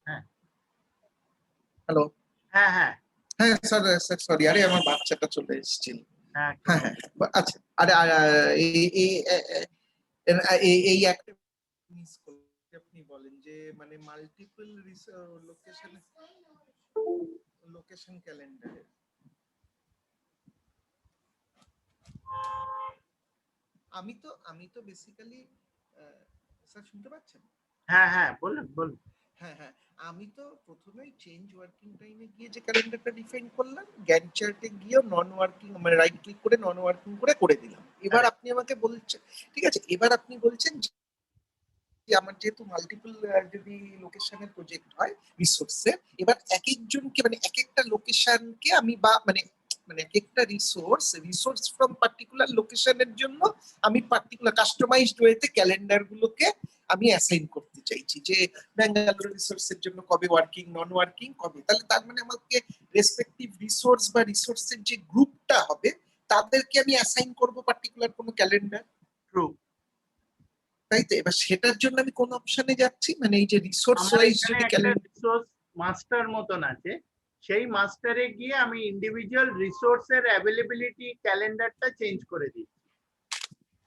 হ্যাঁ হ্যালো। হ্যাঁ হ্যাঁ হ্যাঁ স্যার স্যার সরি, আরে আমার বাচ্চাটা চলে এসেছিল। হ্যাঁ হ্যাঁ হ্যাঁ আচ্ছা, আরে এই এই এই এই একটা মিস করলাম। আপনি বলেন যে মানে মাল্টিপল লোকেশন ক্যালেন্ডারে আমি তো বেসিক্যালি, স্যার শুনতে পাচ্ছেন? হ্যাঁ হ্যাঁ বলুন বলুন। হ্যাঁ হ্যাঁ, আমি তো প্রথমেই চেঞ্জ ওয়ার্কিং টাইমে গিয়ে যে ক্যালেন্ডারটা ডিফাইন করলাম, গ্যান্ট চার্টে গিয়েও নন ওয়ার্কিং মানে রাইট ক্লিক করে নন ওয়ার্কিং করে দিলাম। এবার আপনি আমাকে বলছেন, ঠিক আছে, এবার আপনি বলছেন যে আমার যেহেতু মাল্টিপল যদি লোকেশনের প্রজেক্ট হয় রিসোর্সে, এবার এক একজনকে মানে এক একটা লোকেশনকে আমি বা মানে মানে এক একটা রিসোর্স ফ্রম পার্টিকুলার লোকেশনের জন্য আমি পার্টিকুলার কাস্টমাইজড ওয়েতে ক্যালেন্ডার গুলোকে আমি অ্যাসাইন করতে চাইছি যে ব্যাঙ্গালোর রিসোর্সের জন্য কবে ওয়ার্কিং, নন ওয়ার্কিং কবে। তাহলে তার মানে আমাকে রেসপেক্টিভ রিসোর্স বা রিসোর্সের যে গ্রুপটা হবে তাদেরকে আমি অ্যাসাইন করব পার্টিকুলার কোনো ক্যালেন্ডার, ট্রু। তাই তো? এবার সেটার জন্য আমি কোন অপশনে যাচ্ছি, মানে এই যে রিসোর্স আমার ওয়াইজ এখানে যদি একটা ক্যালেন্ডার, রিসোর্স মাস্টার মতন আছে, সেই মাস্টারে গিয়ে আমি ইন্ডিভিজুয়াল রিসোর্সের অ্যাভেলেবিলিটি ক্যালেন্ডারটা চেঞ্জ করে দিই।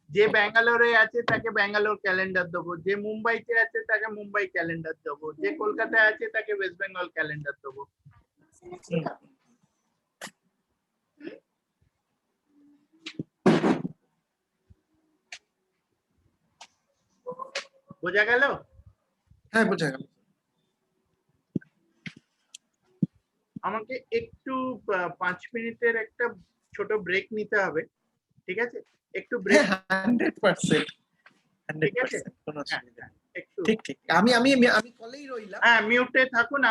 যে ব্যাঙ্গালোরে আছে তাকে ব্যাঙ্গালোর ক্যালেন্ডার দেবো, যে মুম্বাইতে আছে তাকে মুম্বাই ক্যালেন্ডার দেবো, যে কলকাতায় আছে তাকে ওয়েস্ট বেঙ্গল ক্যালেন্ডার দেবো। বোঝা গেল? হ্যাঁ বোঝা গেল। আমাকে একটু 5 মিনিটের একটা ছোট ব্রেক নিতে হবে, ঠিক আছে? একটু ব্রেক। হ্যাঁ 100%, ঠিক আছে, 100% কোনো অসুবিধা নেই। একটু। ঠিক ঠিক, আমি আমি আমি কলেই রইলাম। হ্যাঁ মিউটে থাকুন।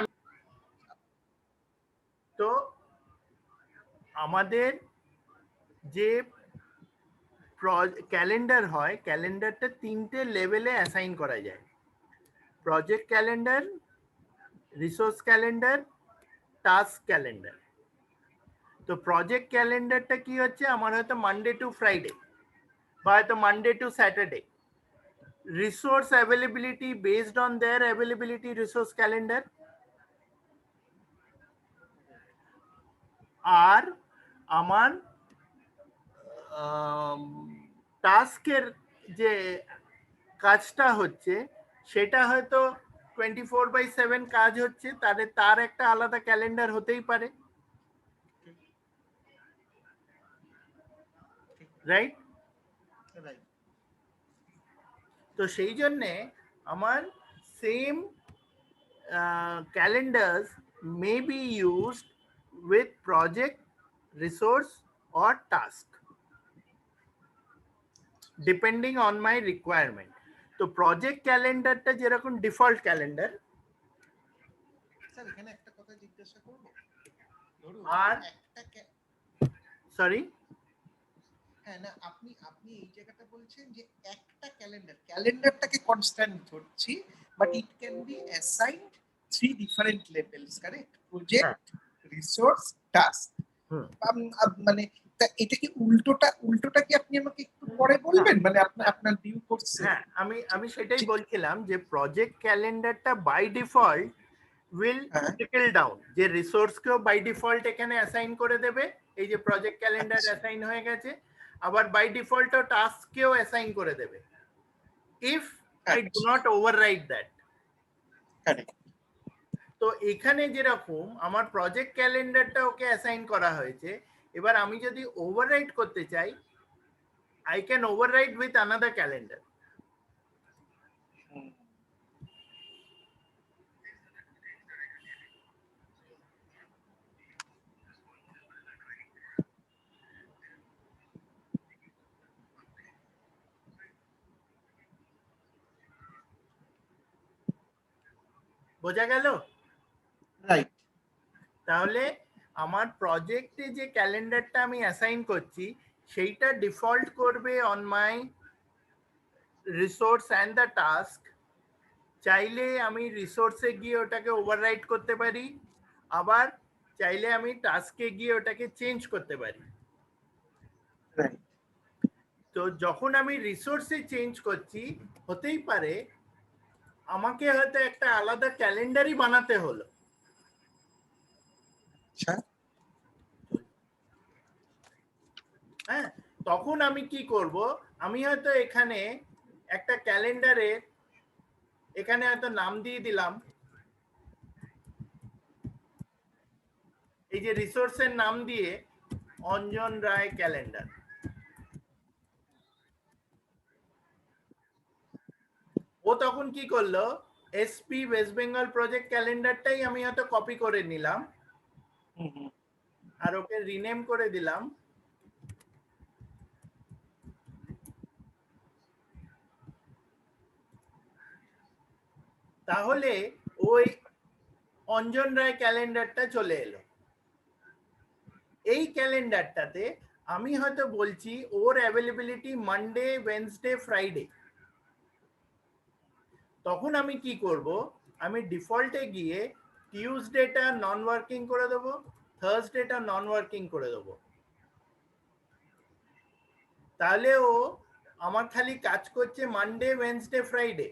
তো আমাদের যে ক্যালেন্ডার হয়, ক্যালেন্ডারটা 3টে লেভেলে অ্যাসাইন করা যায়: project calendar, resource calendar, task calendar. তো প্রজেক্ট ক্যালেন্ডারটা কি হচ্ছে, আমার হয়তো মানডে টু ফ্রাইডে বা হয়তো Monday to Saturday, resource availability based on their availability resource calendar. আর আমার টাস্কের যে কাজটা হচ্ছে সেটা হয়তো 24/7 কাজ হচ্ছে, তাদের তার একটা আলাদা ক্যালেন্ডার হতেই পারে, রাইট? তো সেই জন্যে আমার same calendars may be used with project, resource or task depending on my requirement. তো প্রজেক্ট ক্যালেন্ডারটা যেরকম ডিফল্ট ক্যালেন্ডার, স্যার এখানে একটা কথা জিজ্ঞাসা করব, ধরুন আর একটা সরি হ্যাঁ না, আপনি আপনি এই জায়গাটা বলছেন যে একটা ক্যালেন্ডারটাকে কনস্ট্যান্ট ধরছি, but it can be assigned 3 different levels, correct? হ্যাঁ। Project, resource, task. হুম। মানে এটা কি উল্টোটা কি আপনি আমাকে একটু পরে বলবেন, মানে আপনার আপনার ভিউ করছে? হ্যাঁ, আমি সেটাই বলছিলাম যে প্রজেক্ট ক্যালেন্ডারটা by default will trickle down, যে রিসোর্সকেও বাই ডিফল্ট এখানে অ্যাসাইন করে দেবে, এই যে প্রজেক্ট ক্যালেন্ডার অ্যাসাইন হয়ে গেছে, আবার বাই ডিফল্টও টাস্ককেও অ্যাসাইন করে দেবে if I do not overwrite that. তো এখানে যেরকম আমার প্রজেক্ট ক্যালেন্ডারটা ওকে অ্যাসাইন করা হয়েছে, এবার আমি যদি ওভাররাইট করতে চাই, I can overwrite with another calendar. বোঝা গেল? রাইট। তাহলে আমার প্রজেক্টে যে ক্যালেন্ডারটা আমি অ্যাসাইন করছি সেইটা ডিফল্ট করবে on my resource and the task. চাইলে আমি রিসোর্সে গিয়ে ওটাকে ওভাররাইট করতে পারি, আবার চাইলে আমি টাস্কে গিয়ে ওটাকে চেঞ্জ করতে পারি। তো যখন আমি রিসোর্সে চেঞ্জ করছি, হতেই পারে আমাকে হয়তো একটা আলাদা ক্যালেন্ডারই বানাতে হলো। হ্যাঁ, তখন আমি কি করব, আমি হয়তো এখানে একটা ক্যালেন্ডারে এখানে হয়তো নাম দিয়ে দিলাম, এই যে রিসোর্সের নাম দিয়ে অঞ্জন রায় ক্যালেন্ডার। ও তখন কি করলো, এসপি ওয়েস্ট বেঙ্গল প্রজেক্ট ক্যালেন্ডারটাই আমি হয়তো কপি করে নিলাম আর ওকে রিনেম করে দিলাম তাহলে ওই অঞ্জন রায় ক্যালেন্ডারটা চলে এলো। এই ক্যালেন্ডারটাতে আমি হয়তো বলছি ওর অ্যাভেলেবিলিটি মানডে, ওয়েডনেসডে, ফ্রাইডে। তখন আমি কি করব, আমি ডিফল্টে গিয়ে টিউসডেটা নন ওয়ার্কিং করে দেবো, থার্সডেটা নন ওয়ার্কিং করে দেবো। তাহলে ও আমার খালি কাজ করছে মানডে, ওয়েডনেসডে, ফ্রাইডে।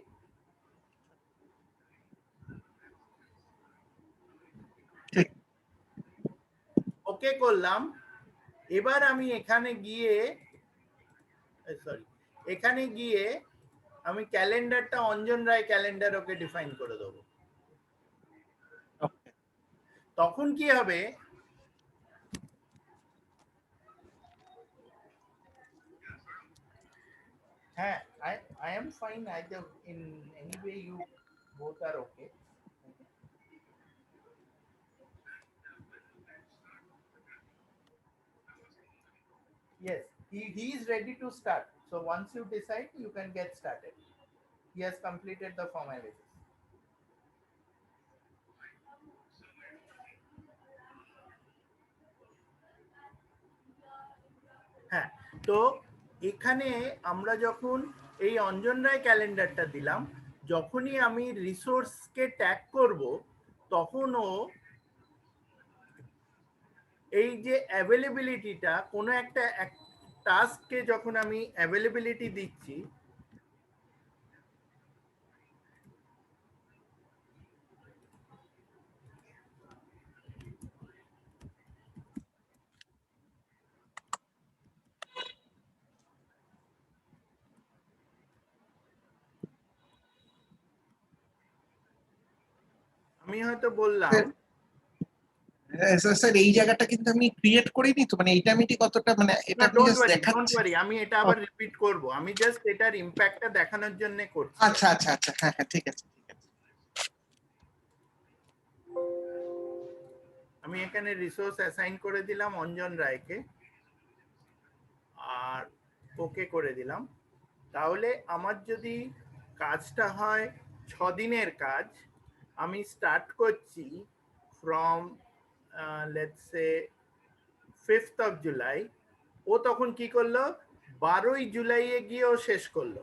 ওকে করলাম। এবার আমি এখানে গিয়ে আমি ক্যালেন্ডারটা অঞ্জন রায় ক্যালেন্ডার ওকে ডিফাইন করে দেবো। তখন কি হবে, হ্যাঁ, I am fine either in any way, you both are okay. Yes, he is ready to start. So once you decide, you can get started. He has completed the formalities. হ্যাঁ, তো এখানে আমরা যখন এই অঞ্জন রায় ক্যালেন্ডারটা দিলাম, যখনই আমি রিসোর্সকে ট্যাগ করব, তখনও এই যে অ্যাভেলেবিলিটিটা, কোনো একটা টাস্ককে যখন আমি অ্যাভেলেবিলিটি দিচ্ছি, আমি হয়তো বললাম, স্যার এই জায়গাটা কিন্তু আমি ক্রিয়েট করিনি তো, মানে এটা আমি ঠিক কতটা, মানে এটা আমি জাস্ট দেখাচ্ছি। আমি এটা আবার রিপিট করব, আমি জাস্ট এটার ইমপ্যাক্টটা দেখানোর জন্য করছি। আচ্ছা আচ্ছা আচ্ছা, হ্যাঁ হ্যাঁ, ঠিক আছে ঠিক আছে। আমি এখানে রিসোর্স অ্যাসাইন করে দিলাম অঞ্জন রায়কে আর ওকে করে দিলাম। তাহলে আমার যদি কাজটা হয় 6 দিনের কাজ, আমি স্টার্ট করছি from let's say 5th of July, ও তখন কি করলো, 12ই জুলাইয়ে গিয়ে ও শেষ করলো।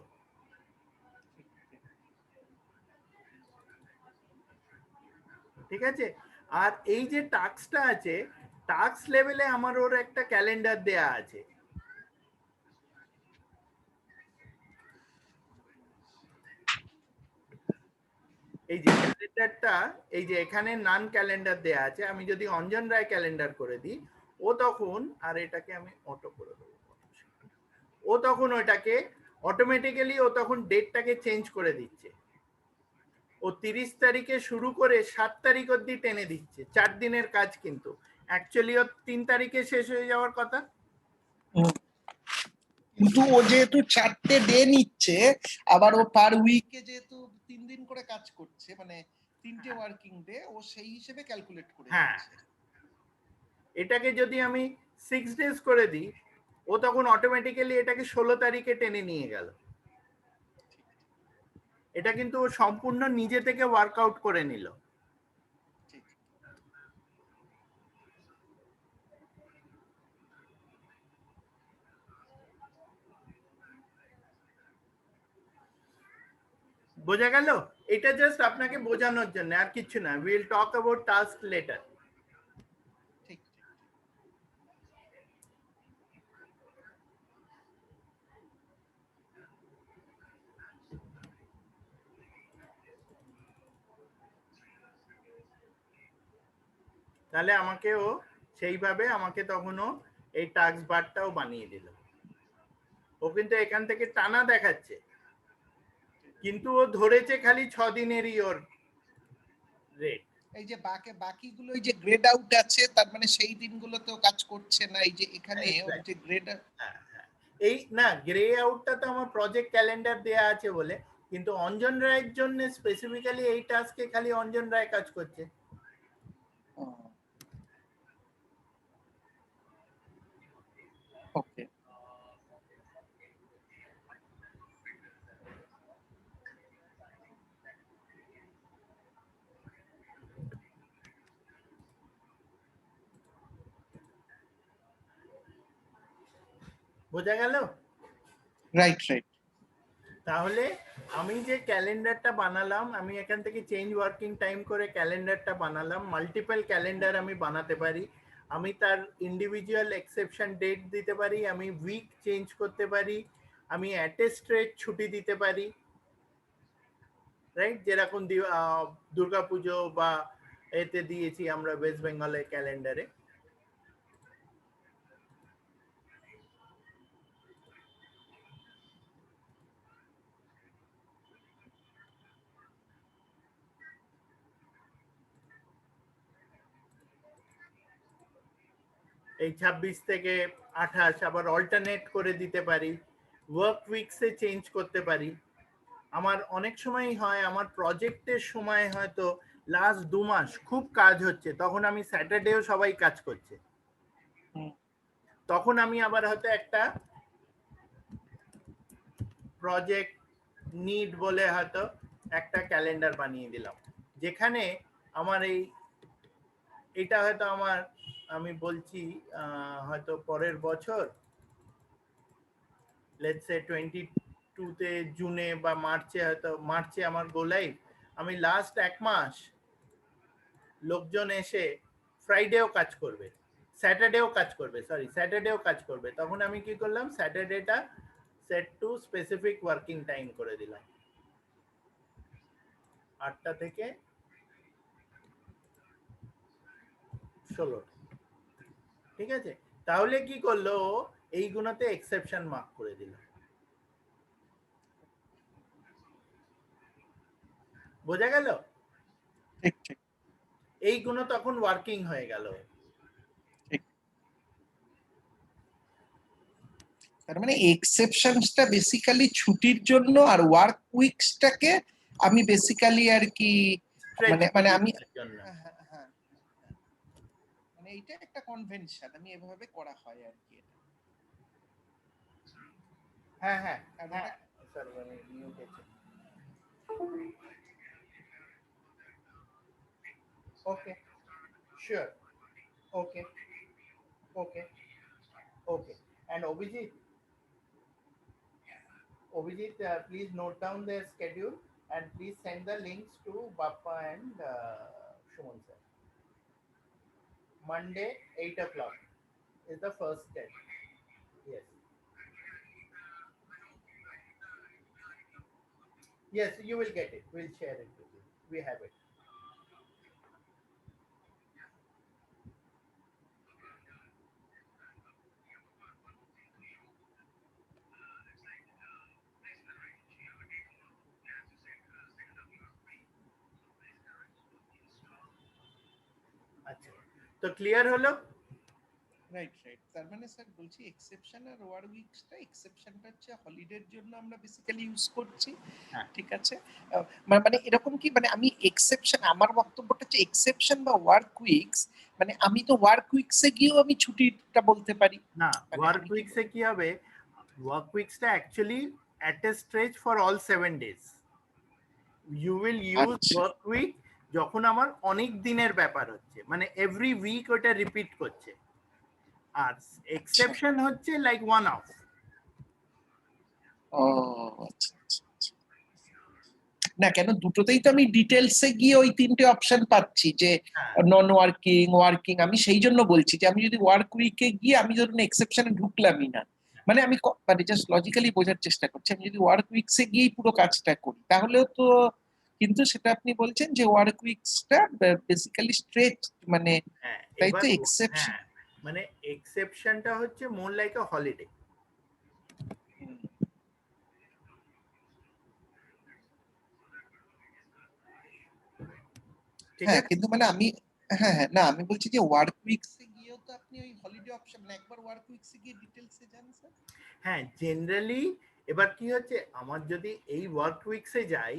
ঠিক আছে, আর এই যে টাস্কটা আছে, টাস্ক লেভেলে আমার ওর একটা ক্যালেন্ডার দেয়া আছে। এই যে ক্যালেন্ডারটা, এই যে এখানে নান ক্যালেন্ডার দেয়া আছে, আমি যদি অঞ্জন রায় ক্যালেন্ডার করে দিই, ও তখন, আর এটাকে আমি অটো করে দেবো, ও তখন ওইটাকে অটোমেটিক্যালি ও তখন ডেটটাকে চেঞ্জ করে দিচ্ছে। ও 30 তারিখে শুরু করে 7 তারিখ অবধি টেনে দিচ্ছে। 4 দিনের কাজ, কিন্তু অ্যাকচুয়ালি ও 3 তারিখে শেষ হয়ে যাওয়ার কথা। কিন্তু ও যেহেতু 4টে ডে নিচ্ছে, আবার ও পার উইকে যেহেতু 3 দিন করে কাজ করছে, মানে 3টে ওয়ার্কিং ডে, ও সেই হিসেবে ক্যালকুলেট করে হ্যাঁ, দিচ্ছে। এটাকে যদি আমি 6 ডেজ করে দিই, ও তখন অটোমেটিক্যালি এটাকে 16 তারিখে টেনে নিয়ে গেল। এটা কিন্তু ও সম্পূর্ণ নিজে থেকে ওয়ার্কআউট করে নিল। ঠিক। বোঝা গেল? এটা জাস্ট আপনাকে বোঝানোর জন্য, আর কিছু না। Will talk about task letter. ঠিক। তাহলে আমাকেও সেইভাবে আমাকে তখনও এই টাস্ক বারটাও বানিয়ে দিল। ও কিন্তু এখান থেকে টানা দেখাচ্ছে, কিন্তু ও ধরেছে খালি 6 দিনেরই ওর রেট। এই যে বাকিগুলো এই যে গ্রেড আউট আছে, তার মানে সেই দিনগুলোতেও কাজ করছে না। এই যে এখানে ওর যে গ্রেড, এই না, গ্রে আউটটা তো আমার প্রজেক্ট ক্যালেন্ডার দেয়া আছে বলে, কিন্তু অঞ্জন রায়ের জন্য স্পেসিফিক্যালি এই টাস্কে খালি অঞ্জন রায় কাজ করছে। ওকে। বোঝা গেল? Right right. তাহলে আমি যে ক্যালেন্ডারটা বানালাম, আমি এখান থেকে চেঞ্জ ওয়ার্কিং টাইম করে ক্যালেন্ডারটা বানালাম। মাল্টিপল ক্যালেন্ডার আমি বানাতে পারি। আমি তার ইন্ডিভিজুয়াল এক্সেপশন ডেট দিতে পারি, আমি উইক চেঞ্জ করতে পারি, আমি অ্যাটেস্টেড ছুটি দিতে পারি, রাইট? যেরকম দুর্গাপুজো বা এতে দিয়েছি আমরা ওয়েস্ট বেঙ্গলের ক্যালেন্ডারে। এই 26 থেকে 28 আবার অল্টারনেট করে দিতে পারি, ওয়ার্ক উইকসে চেঞ্জ করতে পারি। আমার অনেক সময়ই হয়, আমার প্রজেক্টের সময় হয়তো লাস্ট 2 মাস খুব কাজ হচ্ছে, তখন আমি স্যাটারডেও সবাই কাজ করছে, তখন আমি আবার হয়তো একটা প্রজেক্ট নিড বলে হয়তো একটা ক্যালেন্ডার বানিয়ে দিলাম, যেখানে আমার এটা হয়তো আমার, আমি বলছি হয়তো পরের বছর লেটস সে 22-তে জুনে বা মার্চে, হয়তো মার্চে আমার গো লাইভ, আমি লাস্ট 1 মাস লোকজন এসে ফ্রাইডেও কাজ করবে, স্যাটারডেও কাজ করবে, স্যাটারডেও কাজ করবে, তখন আমি কি করলাম, স্যাটারডেটা set to specific working time করে দিলাম, 8টা থেকে 16। ঠিক আছে, তাহলে কি করলো, এইগুলোতে এক্সেপশন মার্ক করে দিল। বোঝা গেল? ঠিক ঠিক। এইগুলো তখন ওয়ার্কিং হয়ে গেল। তার মানে এক্সেপশনসটা বেসিক্যালি ছুটির জন্য, আর ওয়ার্ক উইকসটাকে আমি বেসিক্যালি আর কি, মানে আমি, হ্যাঁ, মানে এইটা একটা কনভেনশন, আমি এভাবে করা হয় আর কি এটা। হ্যাঁ হ্যাঁ আর হ্যাঁ, ওটা সার্ভারে মিউট আছে। Okay, sure, okay okay okay. And Obhijit, please note down their schedule and please send the links to Bappa and Shuman sir. Monday, 8 o'clock is the first step. Yes. Yes, you will get it. We'll share it with you. We have it. আচ্ছা, তো clear হলো? Right right, তার মানে sir বলছি exception আর war উইকসটা, এক্সেপশনটা হচ্ছে হলিডের জন্য আমরা basically use করছি, ঠিক আছে? মানে এরকম কি, মানে আমি এক্সেপশন, আমার বক্তব্যটা হচ্ছে এক্সেপশন বা ওয়ার্ক উইকস, মানে আমি তো ওয়ার্ক উইকসে গিয়েও আমি ছুটিটা বলতে পারি না, মানে ওয়ার্ক উইকসে কি হবে, ওয়ার্ক উইকসটা actually at a stretch for all 7 days. You will use work week যখন আমার অনেক দিনের ব্যাপার হচ্ছে, মানে এভরি উইক ওটা রিপিট করছে। আর এক্সেপশন হচ্ছে লাইক ওয়ান অফ। ও আচ্ছা আচ্ছা, না কেন দুটোতেই তো আমি ডিটেলসে গিয়ে ওই তিনটে অপশন পাচ্ছি, যে নন ওয়ার্কিং, ওয়ার্কিং, আমি সেই জন্য বলছি যে আমি যদি ওয়ার্ক উইকে গিয়ে আমি ধরুন এক্সেপশনে ঢুকলামই না, মানে আমি মানে জাস্ট লজিক্যালি বোঝার চেষ্টা করছি, আমি যদি ওয়ার্ক উইকসে গিয়েই পুরো কাজটা করি তাহলেও তো, কিন্তু সেটা আপনি বলছেন যে ওয়ার্ক উইকসটা বেসিক্যালি স্ট্রেচ, মানে তাই তো এক্সেপশন, মানে এক্সেপশনটা হচ্ছে মোর লাইক আ হলিডে। হ্যাঁ কিন্তু মানে আমি, হ্যাঁ হ্যাঁ না আমি বলছি যে ওয়ার্ক উইকসে গিয়েও তো আপনি ওই হলিডে অপশন, মানে একবার ওয়ার্ক উইকসে গিয়ে ডিটেইলসে যান স্যার। হ্যাঁ জেনারেলি এবার কি হচ্ছে, আমার যদি এই ওয়ার্ক উইকসে যাই,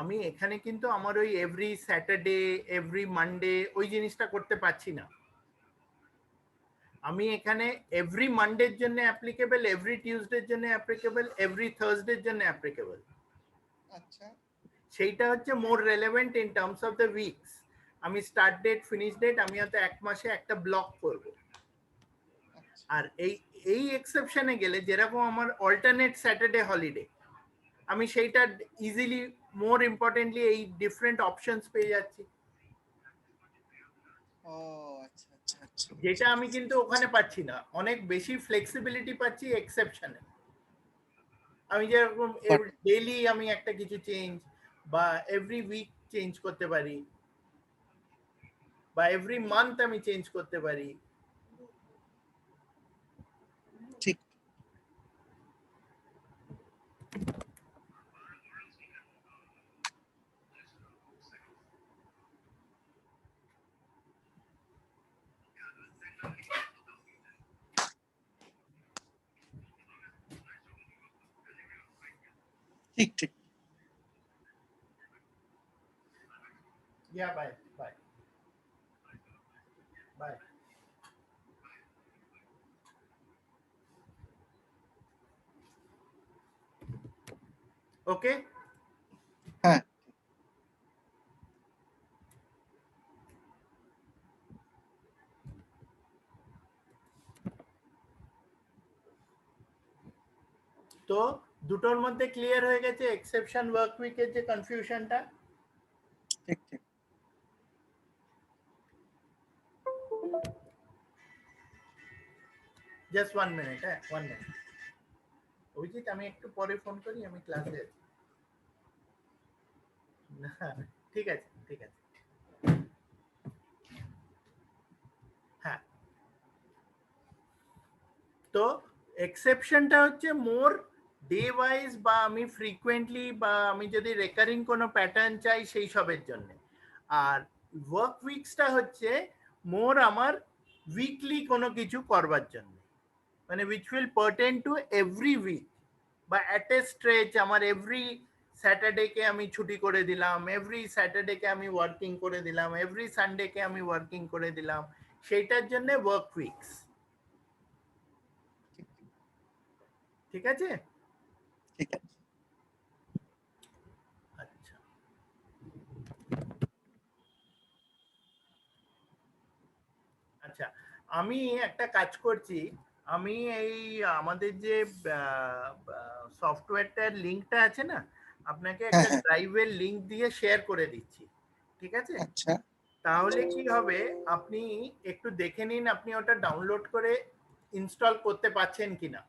আমি এখানে কিন্তু আমার ওই এভরি স্যাটারডে, এভরি মানডে ওই জিনিসটা করতে পারছি না। আমি এখানে এভরি মানডের জন্য অ্যাপ্লিকেবল, এভরি টিউসডের জন্য অ্যাপ্লিকেবল, এভরি থার্সডের জন্য অ্যাপ্লিকেবল। আচ্ছা, সেইটা হচ্ছে more relevant in terms of the weeks. আমি স্টার্ট ডেট, ফিনিশ ডেট আমি হয়তো এক মাসে একটা ব্লক করব। আর এই এক্সেপশনে গেলে যেরকম আমার অল্টারনেট স্যাটারডে হলিডে, আমি সেইটা ইজিলি, মোর ইম্পর্টেন্টলি এই ডিফারেন্ট অপশনস পেয়ে যাচ্ছি, যেটা আমি কিন্তু ওখানে পাচ্ছি না। অনেক বেশি ফ্লেক্সিবিলিটি পাচ্ছি এক্সেপশনে। আমি যেরকম ডেইলি আমি একটা কিছু চেঞ্জ বা এভরি উইক চেঞ্জ করতে পারি, বা এভরি মান্থ আমি চেঞ্জ করতে পারি। ঠিক, ঠিক ঠিক। Yeah, bye. Bye. Bye. Okay? হ্যাঁ তো দুটোর মধ্যে ক্লিয়ার হয়ে গেছে এক্সেপশন ওয়ার্ক উইকের যে কনফিউশনটা। ঠিক ঠিক। জাস্ট 1 মিনিট, হ্যাঁ 1 মিনিট। অভিজিৎ আমি একটু পরে ফোন করি, আমি ক্লাসে আছি। না ঠিক আছে ঠিক আছে। হ্যাঁ, তো এক্সেপশনটা হচ্ছে মোর ডে ওয়াইজ, বা আমি ফ্রিকুয়েন্টলি, বা আমি যদি রেকারিং কোনো প্যাটার্ন চাই সেই সবের জন্য। আর ওয়ার্ক উইকসটা হচ্ছে মোর আমার উইকলি কোনো কিছু করবার জন্য, মানে which will pertain to every week, বা at a stretch আমার এভরি স্যাটারডে কে আমি ছুটি করে দিলাম, এভরি স্যাটারডে কে আমি ওয়ার্কিং করে দিলাম, এভরি সানডে কে আমি ওয়ার্কিং করে দিলাম, সেইটার জন্য ওয়ার্ক উইকস। ঠিক আছে? ঠিক আছে। আচ্ছা, আচ্ছা আমি একটা কাজ করছি, আমি এই আমাদের যে সফটওয়্যারটার লিংকটা আছে না, আপনাকে হ্যাঁ একটা হ্যাঁ, ড্রাইভের লিংক দিয়ে শেয়ার করে দিচ্ছি, ঠিক আছে? আচ্ছা তাহলে কি হবে, আপনি একটু দেখে নিন আপনি ওটা ডাউনলোড করে ইনস্টল করতে পারছেন কিনা।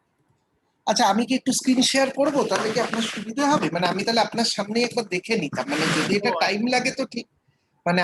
আচ্ছা, আমি কি একটু স্ক্রিন শেয়ার করবো, তাহলে কি আপনার সুবিধা হবে? মানে আমি তাহলে আপনার সামনে একবার দেখে নিতাম, মানে যদি ও এটা টাইম লাগে তো ঠিক, মানে